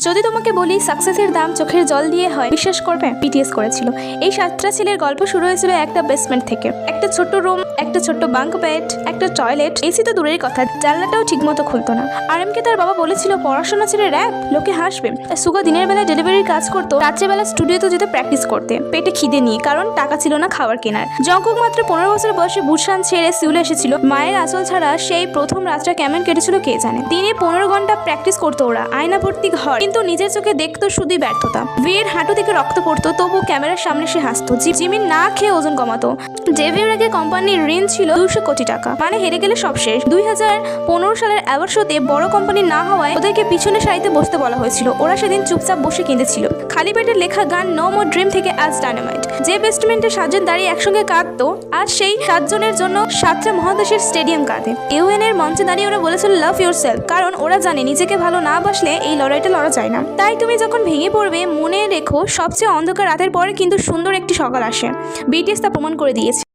যদি তোমাকে বলি সাকসেসের দাম চোখের জল দিয়ে হয়, বিশ্বাস করবে? বিটিএস করেছিল। এই 7টা ছেলের গল্প শুরু হয়েছিল একটা বেসমেন্ট থেকে। একটা ছোট্ট রুম, একটা ছোট্ট বাঙ্ক বেড, একটা টয়লেট, এসি তো দূরের কথা, জানলাটাও ঠিকমতো খুলতো না। আরএমকে তার বাবা বলেছিল পড়াশোনা ছেড়ে র‍্যাপ, লোকে হাসবে। সুগা দিনের বেলায় ডেলিভারির কাজ করতো, রাত্রেবেলা স্টুডিওতে যেত প্র্যাকটিস করতে, পেটে খিদে নিয়ে, কারণ টাকা ছিল না খাবার কেনার। জঙ্কুক মাত্র 15 বছর বয়সে বুসান ছেড়ে সিউলে এসেছিল। মায়ের আঁচল ছাড়া সেই প্রথম রাতটা কেমন কেটেছিল কে জানে। দিনে 15 ঘন্টা প্র্যাকটিস করতো ওরা, আয়না ভর্তি ঘর, কিন্তু নিজের চোখে দেখতো শুধুই ব্যর্থতা। ভিয়ের হাঁটু থেকে রক্ত পড়তো, তবু ক্যামেরার সামনে সে হাসতো। জিমিন না খেয়ে ওজন কমাতো। ডেভির আগে কোম্পানির ঋণ ছিল 200 কোটি টাকা, মানে হেরে গেলে সব শেষ। 2015 সালের অ্যাওয়ার্ড শোতে বড় কোম্পানি না হওয়ায় ওদেরকে পিছনের সারিতে বসতে বলা হয়েছিল। ওরা সেদিন চুপচাপ বসে কেঁদেছিল। খালি পেটে লেখা গান নো মোর ড্রিম থেকে আজ ডায়নামাইট। যে বেস্টমেন্টে 7 জন দাঁড়িয়ে একসঙ্গে কাঁদতো, আজ সেই 7 জনের জন্য 7টা মহাদেশের স্টেডিয়াম কাঁদে। ইউএন এর মঞ্চে দাঁড়িয়ে ওরা বলেছিল লাভ ইউর সেলফ, কারণ ওরা জানে নিজেকে ভালো না বাসলে এই লড়াইটা লড়া যায় না। তাই তুমি যখন ভেঙে পড়বে, মনে রেখো সবচেয়ে অন্ধকার রাতের পরে কিন্তু সুন্দর একটি সকাল আসে। বিটিএস তা প্রমাণ করে দিয়েছে।